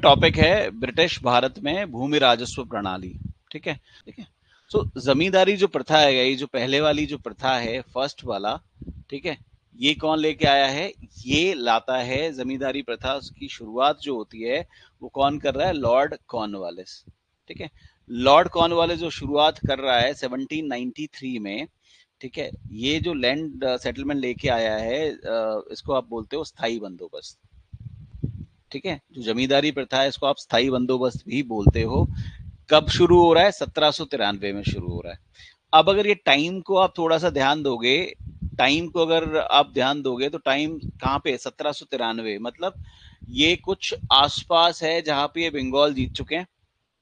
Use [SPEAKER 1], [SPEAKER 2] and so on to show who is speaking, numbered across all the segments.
[SPEAKER 1] Topic है British Bharat में भूमि राजस्व प्रणाली। ठीक है, ठीक है। सो जमींदारी जो प्रथा है, ये जो पहले वाली जो प्रथा है, फर्स्ट वाला, ठीक है, ये कौन लेके आया है? ये लाता है जमींदारी प्रथा, उसकी शुरुआत जो होती है वो कौन कर रहा है? Lord Cornwallis. ठीक है, लॉर्ड कॉर्नवालिस जो शुरुआत कर रहा है 1793 में। ठीक है, ये जो लैंड सेटलमेंट लेके आया है, इसको आप बोलते हो स्थायी बंदोबस्त। ठीक है, जो जमींदारी प्रथा है इसको आप स्थायी बंदोबस्त भी बोलते हो। कब शुरू हो रहा है? 1793 में शुरू हो रहा है। अब अगर ये टाइम को आप थोड़ा सा ध्यान दोगे, टाइम को अगर आप ध्यान दोगे तो टाइम कहाँ पे? 1793, मतलब ये कुछ आसपास है जहां पे ये बंगाल जीत चुके हैं।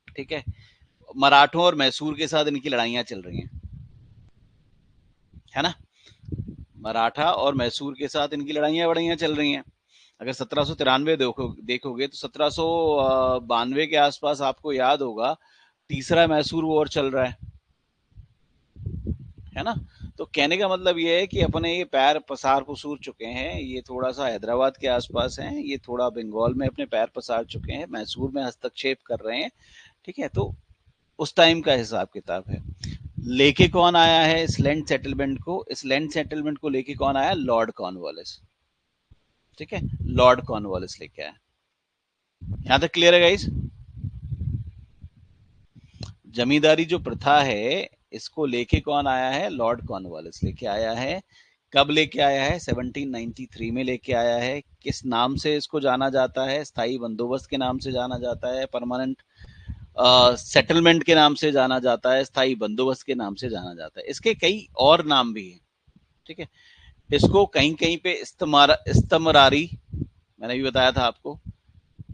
[SPEAKER 1] ठीक है, मराठों और मैसूर के साथ इनकी लड़ाइयां चल रही हैं, है ना? मराठा और मैसूर के साथ इनकी लड़ाइयां बड़ाइयां चल रही हैं। अगर 1793 देखोगे तो 1792 के आसपास आपको याद होगा तीसरा मैसूर वॉर चल रहा है ना? तो कहने का मतलब ये है कि अपने ये पैर पसार पुसूर चुके हैं, ये थोड़ा सा हैदराबाद के आसपास हैं, ये थोड़ा बंगाल में अपने पैर पसार चुके हैं, मैसूर में हस्तक्षेप कर रहे हैं। ठीक है, तो उस टाइम का हिसाब किताब है। लेके कौन आया है इस लैंड सेटलमेंट को? इस लैंड सेटलमेंट को लेके कौन आया? Lord Cornwallis. ठीक है, लॉर्ड कॉर्नवालिस लेके आया। यहां तक क्लियर है गाइस? जमींदारी जो प्रथा है इसको लेके कौन आया है? लॉर्ड कॉर्नवालिस लेके आया है। कब लेके आया है? 1793 में लेके आया है। किस नाम से इसको जाना जाता है? स्थायी बंदोबस्त के नाम से जाना जाता है, परमानेंट सेटलमेंट के नाम से जाना जाता है, स्थायी बंदोबस्त के नाम से जाना जाता है। इसके कई और नाम भी हैं। ठीक है, इसको कहीं कहीं पे इस्तमरारी, मैंने भी बताया था आपको,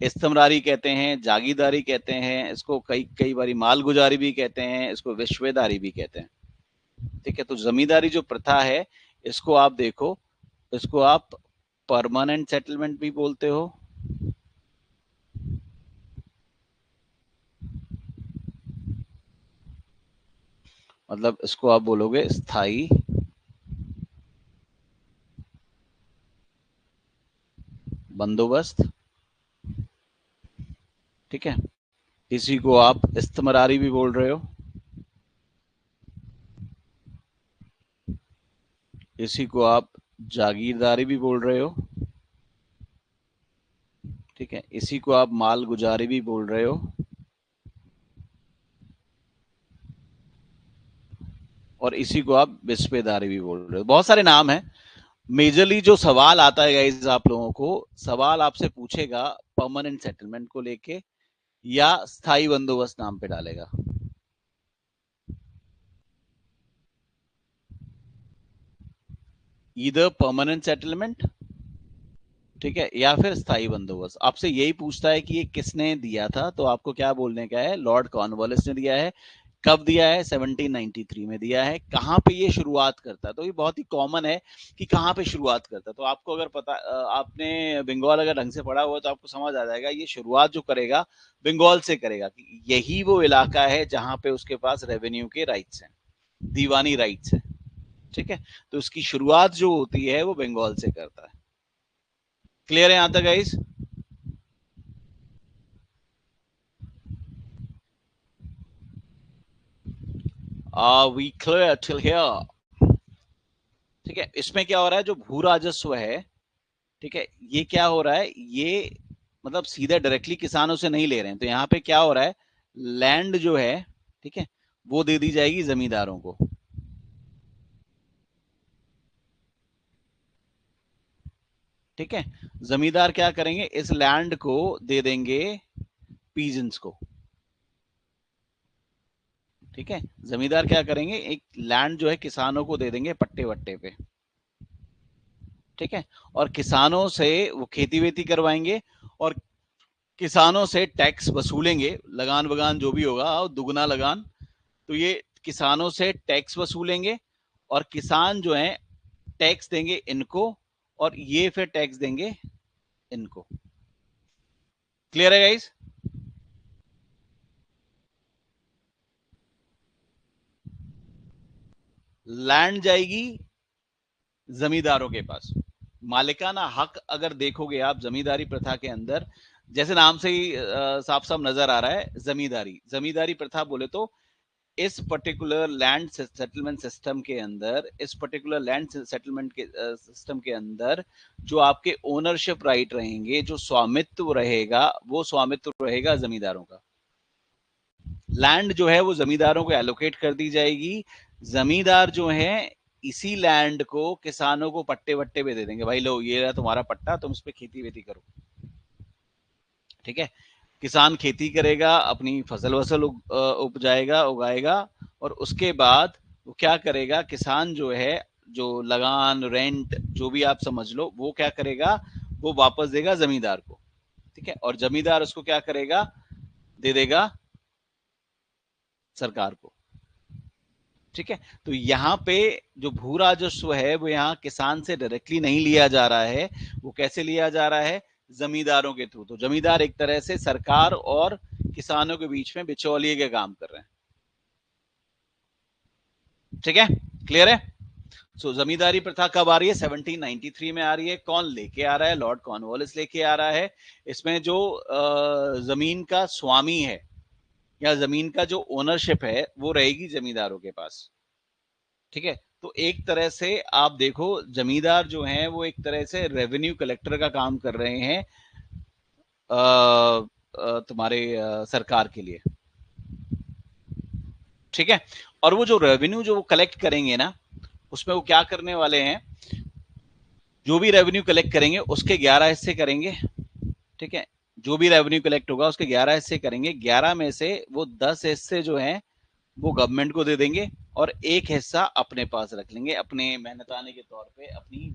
[SPEAKER 1] इस्तमरारी कहते हैं, जागीरदारी कहते हैं, इसको कई कई बारी मालगुजारी भी कहते हैं, इसको विश्वेदारी भी कहते हैं। ठीक है, तो जमींदारी जो प्रथा है इसको आप देखो, इसको आप परमानेंट सेटलमेंट भी बोलते हो, मतलब इसको आप बोलोगे स्थायी बंदोबस्त। ठीक है, इसी को आप इस्तमरारी भी बोल रहे हो, इसी को आप जागीरदारी भी बोल रहे हो। ठीक है, इसी को आप माल गुजारी भी बोल रहे हो, और इसी को आप बिस्पेदारी भी बोल रहे हो। बहुत सारे नाम हैं। मेजरली जो सवाल आता है गाइस, आप लोगों को सवाल आपसे पूछेगा परमानेंट सेटलमेंट को लेके या स्थायी बंदोबस्त नाम पे डालेगा। इधर परमानेंट सेटलमेंट, ठीक है, या फिर स्थायी बंदोबस्त। आपसे यही पूछता है कि ये किसने दिया था, तो आपको क्या बोलने का है? लॉर्ड कॉर्नवालिस ने दिया है। कब दिया है? 1793 में दिया है। कहाँ पे ये शुरुआत करता है? तो ये बहुत ही कॉमन है कि कहाँ पे शुरुआत करता है। तो आपको अगर पता, आपने बंगाल अगर ढंग से पढ़ा हुआ है तो आपको समझ आ जाएगा ये शुरुआत जो करेगा बंगाल से करेगा, कि यही वो इलाका है जहाँ पे उसके पास रेवेन्यू के राइट्स हैं, दीवानी राइट्स हैं। ठीक है, तो उसकी शुरुआत जो होती है वो बंगाल से करता है। क्लियर है यहां तक guys? Are we clear till here? ठीक है, इसमें क्या हो रहा है? जो भू राजस्व है, ठीक है, ये क्या हो रहा है? ये मतलब सीधे डायरेक्टली किसानों से नहीं ले रहे हैं। तो यहाँ पे क्या हो रहा है? लैंड जो है, ठीक है, वो दे दी जाएगी जमींदारों को। ठीक है, जमींदार क्या करेंगे? इस लैंड को दे देंगे पीजेंट्स को। ठीक है, जमींदार क्या करेंगे? एक लैंड जो है किसानों को दे देंगे पट्टे वट्टे पे। ठीक है, और किसानों से वो खेती वेती करवाएंगे, और किसानों से टैक्स वसूलेंगे, लगान वगान जो भी होगा दुगना लगान। तो ये किसानों से टैक्स वसूलेंगे, और किसान जो है टैक्स देंगे इनको, और ये फिर टैक्स देंगे इनको। क्लियर है गाइस? लैंड जाएगी जमींदारों के पास। मालिकाना हक अगर देखोगे आप जमींदारी प्रथा के अंदर, जैसे नाम से ही साफ साफ नजर आ रहा है, जमींदारी। जमींदारी प्रथा बोले तो इस पर्टिकुलर लैंड सेटलमेंट सिस्टम के अंदर, इस पर्टिकुलर लैंड सेटलमेंट के सिस्टम के अंदर जो आपके ओनरशिप राइट रहेंगे, जो स्वामित्व रहेगा, वो स्वामित्व रहेगा जमींदारों का। लैंड जो है वो जमींदारों को एलोकेट कर दी जाएगी। जमींदार जो है इसी लैंड को किसानों को पट्टे वट्टे पे दे देंगे, भाई लो ये रहा तुम्हारा पट्टा, तुम इस पे खेती वेती करो। ठीक है, किसान खेती करेगा, अपनी फसल वसल उपजाएगा, उगाएगा, और उसके बाद वो क्या करेगा, किसान जो है, जो लगान रेंट जो भी आप समझ लो, वो क्या करेगा, वो वापस देगा जमींदार को। ठीक है, और जमींदार उसको क्या करेगा, दे देगा सरकार को। ठीक है, तो यहाँ पे जो भू राजस्व है वो यहाँ किसान से डायरेक्टली नहीं लिया जा रहा है, वो कैसे लिया जा रहा है, जमींदारों के थ्रू। तो जमींदार एक तरह से सरकार और किसानों के बीच में बिचौलिए के काम कर रहे हैं। ठीक है, क्लियर है। सो जमींदारी प्रथा कब आ रही है, 1793 में आ रही है। कौन लेके आ रहा है, लॉर्ड कॉर्नवालिस लेके आ रहा है। इसमें जो जमीन का स्वामी है या जमीन का जो ओनरशिप है वो रहेगी जमींदारों के पास। ठीक है, तो एक तरह से आप देखो, जमींदार जो हैं वो एक तरह से रेवेन्यू कलेक्टर का काम कर रहे हैं तुम्हारे सरकार के लिए। ठीक है, और वो जो रेवेन्यू जो वो कलेक्ट करेंगे ना, उसमें वो क्या करने वाले हैं, जो भी रेवेन्यू कलेक्ट करेंगे उसके 11 हिस्से करेंगे। ठीक है, जो भी रेवेन्यू कलेक्ट होगा उसके 11 हिस्से करेंगे। 11 में से वो 10 हिस्से जो हैं वो गवर्नमेंट को दे देंगे, और एक हिस्सा अपने पास रख लेंगे, अपने मेहनताने के तौर पे, अपनी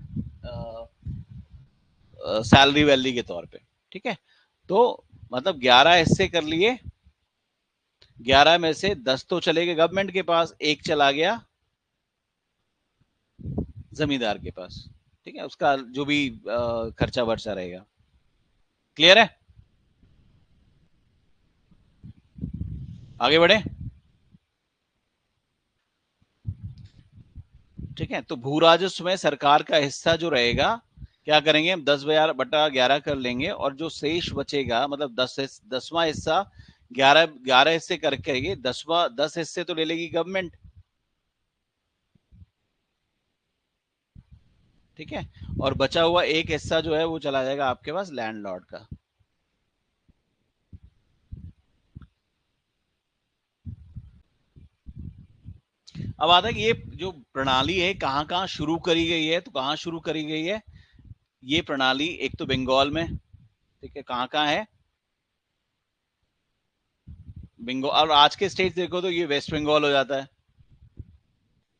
[SPEAKER 1] सैलरी वैली के तौर पे। ठीक है, तो मतलब 11 हिस्से कर लिए, 11 में से 10 तो चले गए गवर्नमेंट के पास, एक चला गया जमींदार के पास। ठीक है, उसका जो भी खर्चा वर्चा रहेगा। क्लियर है, आगे बढ़े। ठीक है, तो भू राजस्व में सरकार का हिस्सा जो रहेगा, क्या करेंगे हम, 10/11 कर लेंगे, और जो शेष बचेगा, मतलब 10वां हिस्सा, 11 हिस्से करके 10 हिस्से तो ले लेगी गवर्नमेंट। ठीक है, और बचा हुआ एक हिस्सा जो है वो चला जाएगा आपके पास लैंडलॉर्ड का। अब आता है कि ये जो प्रणाली है कहाँ कहाँ शुरू करी गई है, तो कहाँ शुरू करी गई है ये प्रणाली, एक तो बंगाल में। ठीक है, कहाँ कहाँ है, बंगाल। और आज के स्टेट देखो तो ये वेस्ट बंगाल हो जाता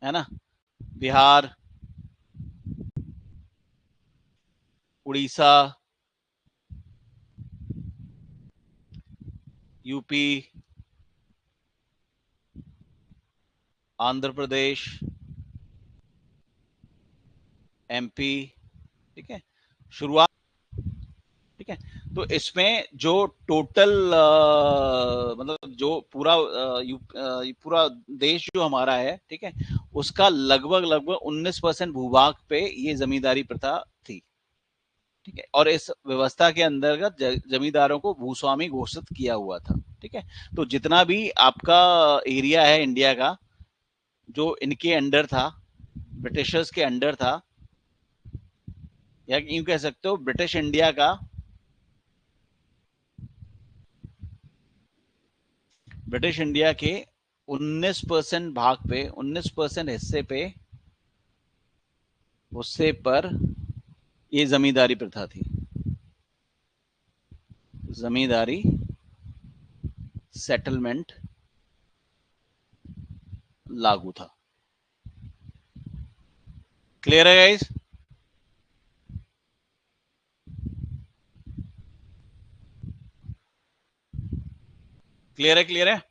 [SPEAKER 1] है ना, बिहार, उड़ीसा, यूपी, आंध्र प्रदेश, एमपी। ठीक है, शुरुआत। ठीक है, तो इसमें जो टोटल मतलब जो पूरा पूरा देश जो हमारा है, ठीक है, उसका लगभग लगभग 19% भूभाग पे ये जमींदारी प्रथा थी। ठीक है, और इस व्यवस्था के अंतर्गत जमींदारों को भूस्वामी घोषित किया हुआ था। ठीक है, तो जितना भी आपका एरिया है इंडिया का जो इनके अंडर था, ब्रिटिशर्स के अंडर था, या यूं कह सकते हो ब्रिटिश इंडिया का, ब्रिटिश इंडिया के 19% भाग पे, 19% हिस्से पे, उससे पर ये जमींदारी प्रथा थी, जमींदारी सेटलमेंट लागू था। क्लियर है गाइस, क्लियर है, क्लियर है।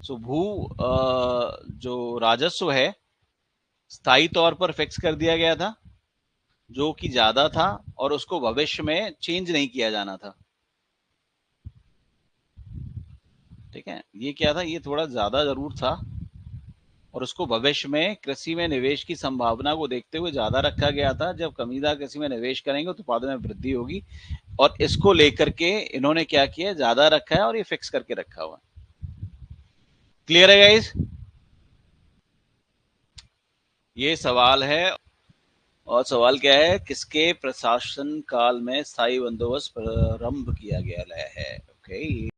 [SPEAKER 1] सो भू जो राजस्व है स्थायी तौर पर फिक्स कर दिया गया था, जो कि ज्यादा था, और उसको भविष्य में चेंज नहीं किया जाना था। ठीक है, ये क्या था, ये थोड़ा ज्यादा जरूर था, और उसको भविष्य में कृषि में निवेश की संभावना को देखते हुए ज्यादा रखा गया था। जब कमीदार कृषि में निवेश करेंगे तो उत्पादन में वृद्धि होगी, और इसको लेकर के इन्होंने क्या किया, ज्यादा रखा है और ये फिक्स करके रखा हुआ है। क्लियर है गाइस? ये सवाल है। और सवाल क्या है, किसके प्रशासन काल में स्थायी बंदोबस्त प्रारंभ किया गया है? ओके।